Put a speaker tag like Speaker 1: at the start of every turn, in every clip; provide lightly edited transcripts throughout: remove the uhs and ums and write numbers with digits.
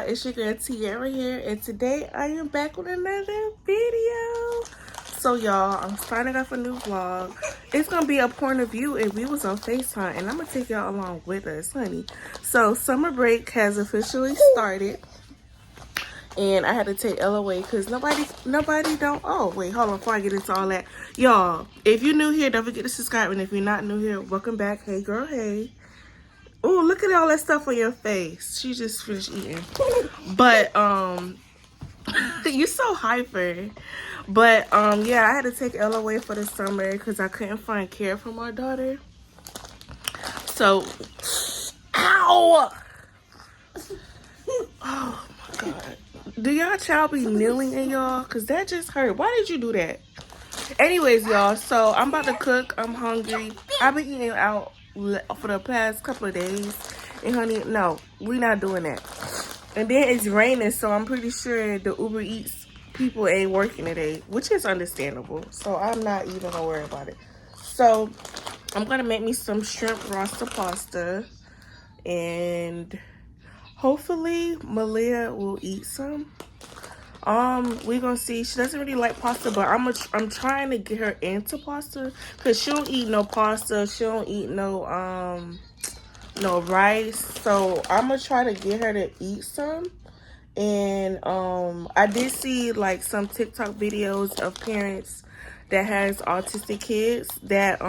Speaker 1: it's your girl Tiara here, and today I am back with another video. So y'all, I'm starting off a new vlog. It's gonna be a point of view if we was on FaceTime, and I'm gonna take y'all along with us, honey. So summer break has officially started, and I had to take Ella away because nobody don't. Oh wait, hold on before I get into all that, y'all. If you're new here, don't forget to subscribe, and if you're not new here, welcome back. Hey girl, hey. Oh, look at all that stuff on your face. She just finished eating. But, you're so hyper. But, yeah, I had to take Ella away for the summer because I couldn't find care for my daughter. So, ow! Oh, my God. Do y'all child be kneeling in y'all? Because that just hurt. Why did you do that? Anyways, y'all, so I'm about to cook. I'm hungry. I've been eating out for the past couple of days, and honey, no, we're not doing that. And then it's raining, so I'm pretty sure the Uber Eats people ain't working today, which is understandable, so I'm not even gonna worry about it. So I'm gonna make me some shrimp rasta pasta, and hopefully Malia will eat some. We're gonna see. She doesn't really like pasta, but I'm trying to get her into pasta because she don't eat no pasta. She don't eat no no rice. So I'm gonna try to get her to eat some. And I did see like some TikTok videos of parents that has autistic kids that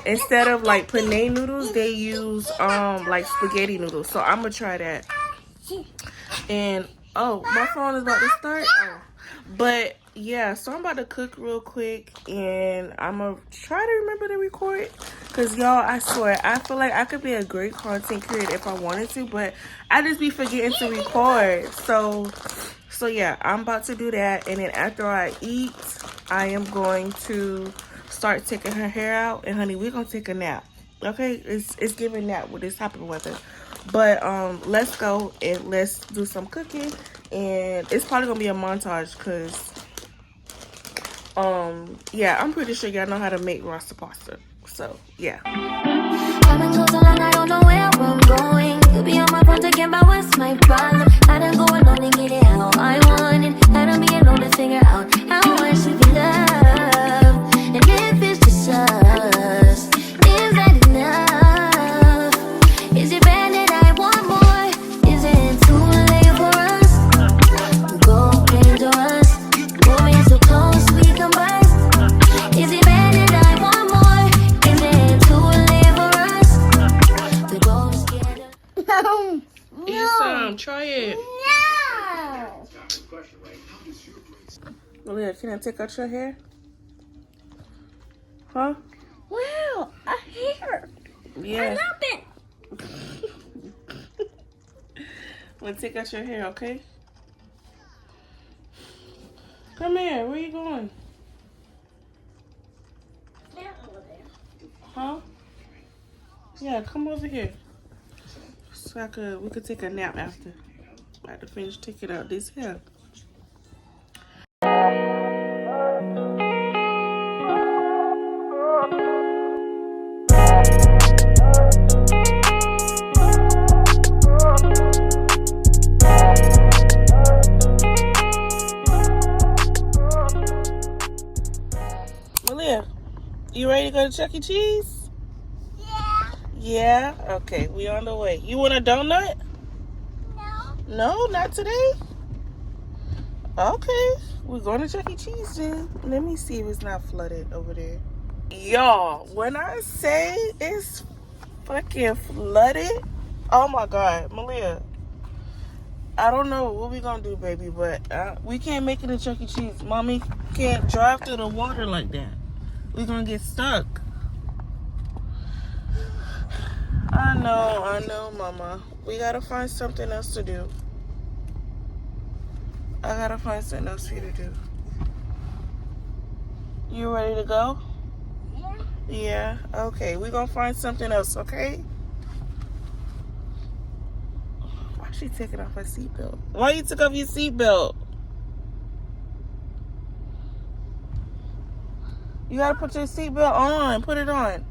Speaker 1: instead of like penne noodles, they use like spaghetti noodles. So I'm gonna try that. And oh, my phone is about to start. Oh. But yeah, so I'm about to cook real quick, and I'm gonna try to remember to record, because y'all, I swear, I feel like I could be a great content creator if I wanted to, but I just be forgetting to record. So yeah, I'm about to do that, and then after I eat, I am going to start taking her hair out, and honey, we're gonna take a nap. Okay, it's giving nap with this type of weather. But let's go and let's do some cooking, and it's probably gonna be a montage because yeah, I'm pretty sure y'all know how to make rasta pasta. So yeah. I've been close all night, I don't know where I'm going. You be on my front again, but what's my problem? I don't go alone and get it how I want it. I don't be alone to figure out how I should be loved. And if it's just us, is that enough? Is it bad that I want more? Is it too late for us to go dangerous? Moving so close we can burst. Is it bad that I want more? Is it too late for us to go together? No. Eat some. Try it. No. Malia, can I take out your hair? Huh?
Speaker 2: Wow, a hair.
Speaker 1: Yeah.
Speaker 2: I love it.
Speaker 1: I'm gonna take out your hair, okay? Come here. Where you going? Huh? Yeah, come over here. So we could take a nap after. I have to finish taking out this hair. Malia, you ready to go to Chuck E. Cheese?
Speaker 2: Yeah.
Speaker 1: Yeah? Okay, we on the way. You want a donut?
Speaker 2: No.
Speaker 1: No, not today? Okay, we're going to Chuck E. Cheese then. Let me see if it's not flooded over there. Y'all, when I say it's fucking flooded, oh my God, Malia, I don't know what we gonna do, baby, but we can't make it to Chuck E. Cheese. Mommy can't drive through the water like that. We're gonna get stuck. I know, Mama. We gotta find something else to do. I gotta find something else for you to do. You ready to go?
Speaker 2: Yeah.
Speaker 1: Yeah, okay. We're gonna find something else, okay? Why is she taking off her seatbelt? Why you took off your seatbelt? You gotta put your seatbelt on. Put it on.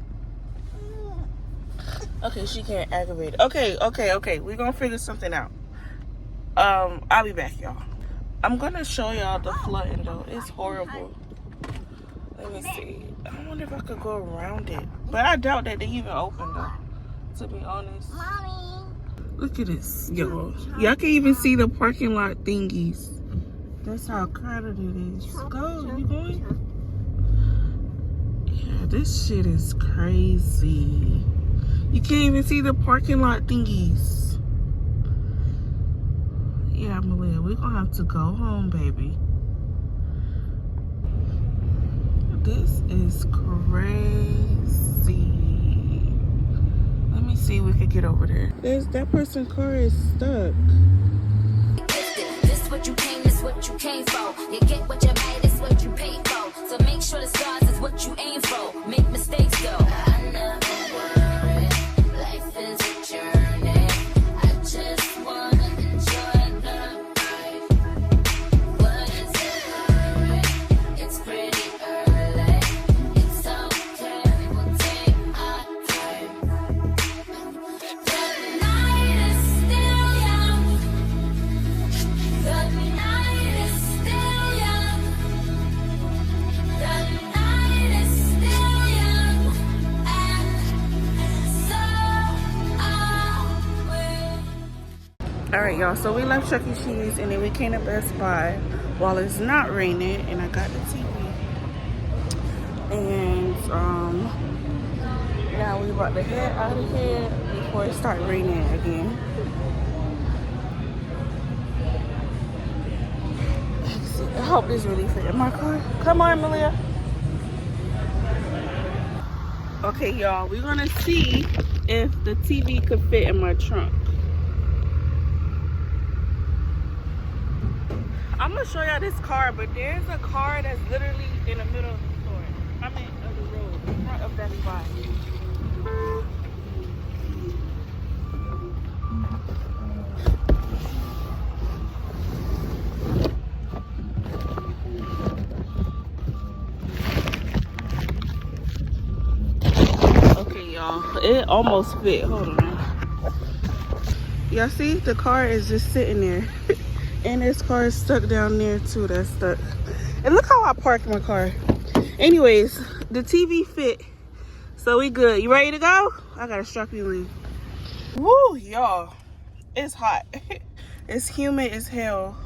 Speaker 1: Okay, she can't aggravate it. Okay. We're gonna figure something out. I'll be back, y'all. I'm gonna show y'all the flooding though. It's horrible. Let me see. I wonder if I could go around it. But I doubt that they even open though, to be honest.
Speaker 2: Mommy.
Speaker 1: Look at this, y'all. Y'all can even see the parking lot thingies. That's how crowded it is. Go, you going? Yeah, this shit is crazy. You can't even see the parking lot thingies. Yeah, Malia, we're gonna have to go home, baby. This is crazy. Let me see if we can get over there. That person's car is stuck.
Speaker 3: This what you came, this what you came for. You get what you made, this what you paid for. So make sure the stars is what you aim for. Make mistakes though. I never worry. Life is a journey. I just wanna enjoy the ride. What is it hurry? It's pretty early. It's okay, we'll take our time. The night is still young. The night is still young. The night is still young. And so are we.
Speaker 1: Alright, y'all, so we left Chuck E. Cheese and then we came to Best Buy while it's not raining, and I got the TV. And now we about to head out of here before it starts raining again. I hope this really fit in my car. Come on, Malia. Okay, y'all, we're gonna see if the TV could fit in my trunk. I'm gonna show y'all this car, but there's a car that's literally in the middle of the store. I mean, of the road, in front of Best Buy. Okay, y'all, it almost fit. Hold on. Y'all see, the car is just sitting there. And this car is stuck down there too. That's stuck. And look how I parked my car. Anyways, the TV fit. So we good. You ready to go? I gotta strap you in. Woo, y'all. It's hot. It's humid as hell.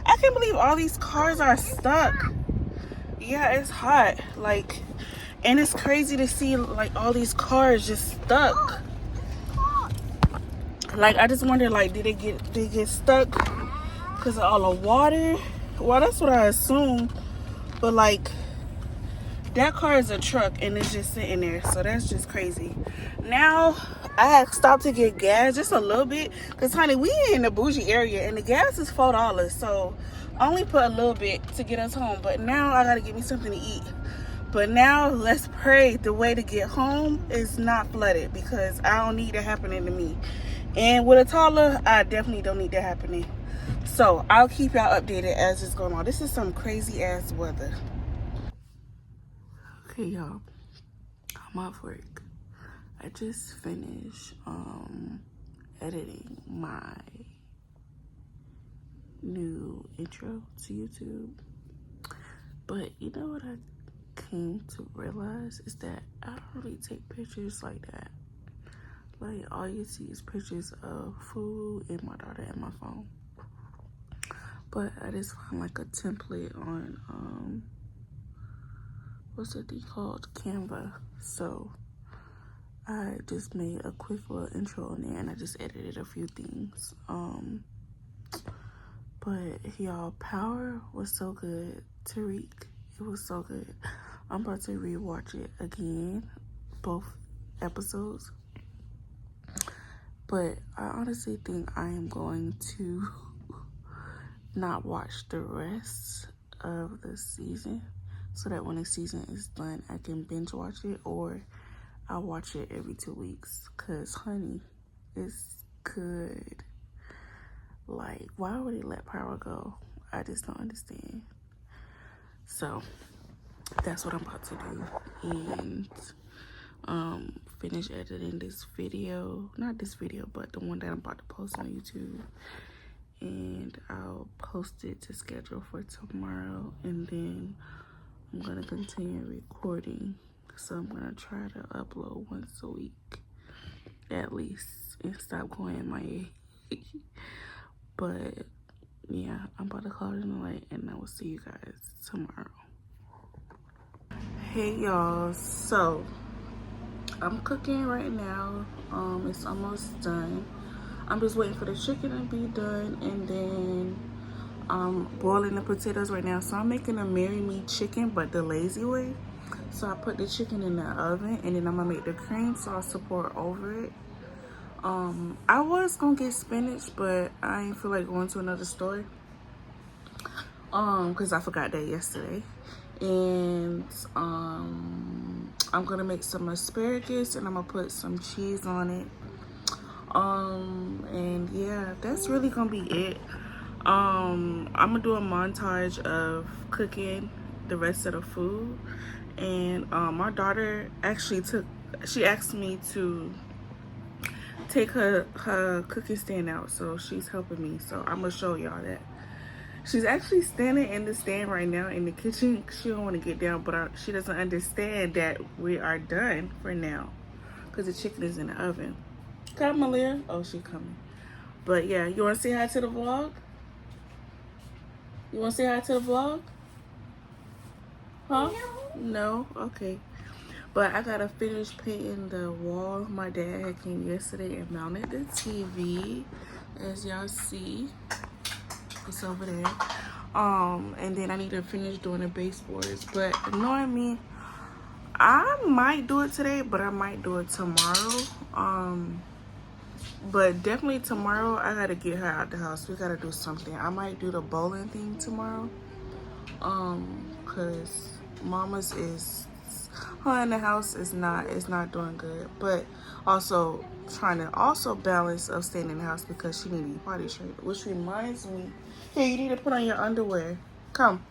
Speaker 1: I can't believe all these cars are stuck. Yeah, it's hot. Like, and it's crazy to see like all these cars just stuck. Like, I just wonder, like, did they get stuck because of all the water? Well, that's what I assume. But like, that car is a truck and it's just sitting there, so that's just crazy. Now I had stopped to get gas just a little bit, because honey, we in the bougie area and the gas is $4, so I only put a little bit to get us home. But now I gotta get me something to eat. But now let's pray the way to get home is not flooded, because I don't need that happening to me. And with a toddler, I definitely don't need that happening. So I'll keep y'all updated as it's going on. This is some crazy ass weather. Okay, y'all, I'm off work. I just finished editing my new intro to YouTube. But you know what I came to realize is that I don't really take pictures like that. Like, all you see is pictures of food and my daughter and my phone. But I just found like a template on what's the thing called? Canva. So I just made a quick little intro on there and I just edited a few things. But y'all, Power was so good. Tariq, it was so good. I'm about to rewatch it again, both episodes. But I honestly think I am going to not watch the rest of the season, so that when the season is done, I can binge watch it, or I'll watch it every 2 weeks. Cause honey, it's good. Like, why would they let Power go? I just don't understand. So that's what I'm about to do, and finish editing this video. Not this video, but the one that I'm about to post on YouTube. and I'll post it to schedule for tomorrow, and then I'm gonna continue recording. So I'm gonna try to upload once a week at least and stop going my head. But yeah, I'm about to call it a night, and I will see you guys tomorrow. Hey y'all, so I'm cooking right now. It's almost done. I'm just waiting for the chicken to be done, and then I'm boiling the potatoes right now. So I'm making a Marry Me chicken, but the lazy way. So I put the chicken in the oven, and then I'm gonna make the cream sauce to pour over it. I was gonna get spinach, but I ain't feel like going to another store. Because I forgot that yesterday. And I'm gonna make some asparagus, and I'm gonna put some cheese on it. And yeah, that's really gonna be it. I'm gonna do a montage of cooking the rest of the food. And my daughter actually she asked me to take her cooking stand out, so she's helping me. So I'm gonna show y'all that. She's actually standing in the stand right now in the kitchen. She don't want to get down, but she doesn't understand that we are done for now because the chicken is in the oven. Come, Malia. Oh, she's coming. But yeah, you want to say hi to the vlog? You want to say hi to the vlog? Huh? No? Okay. But I gotta finish painting the wall. My dad came yesterday and mounted the TV, as y'all see. It's over there. And then I need to finish doing the baseboards. But knowing me, I might do it today, but I might do it tomorrow. But definitely tomorrow I gotta get her out the house. We gotta do something. I might do the bowling thing tomorrow. Cause Mama's her in the house is not doing good. But also trying to balance of staying in the house because she need to be potty trained. Which reminds me, hey, you need to put on your underwear. Come.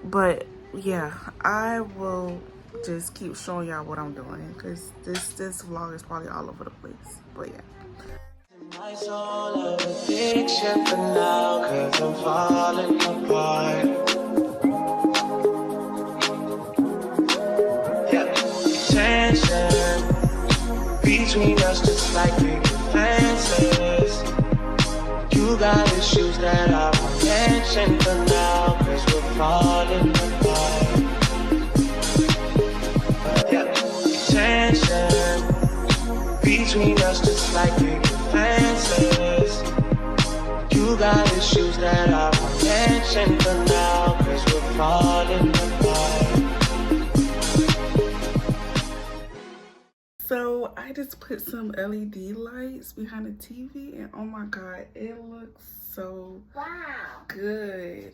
Speaker 1: But yeah, I will just keep showing y'all what I'm doing because this vlog is probably all over the place. But yeah. My soul of addiction for now, cause I'm falling apart. Yeah, tension between us just like big fences. You got issues that I won't mention for now, cause we're falling apart. Yeah, tension between us just like big fences. You got issues that I won't mention for now, cause we're falling apart. So I just put some LED lights behind the TV, and oh my god, it looks so good.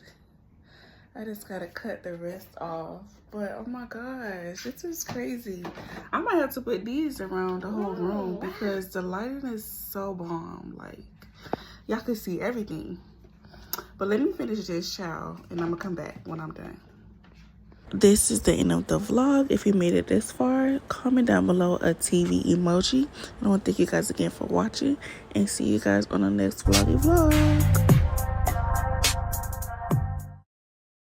Speaker 1: I just gotta cut the rest off, but oh my gosh, this is crazy. I might have to put these around the whole room because the lighting is so bomb. Like, y'all can see everything. But let me finish this, child, and I'm gonna come back when I'm done. This is the end of the vlog. If you made it this far, comment down below a TV emoji. I want to thank you guys again for watching, and see you guys on the next vloggy vlog.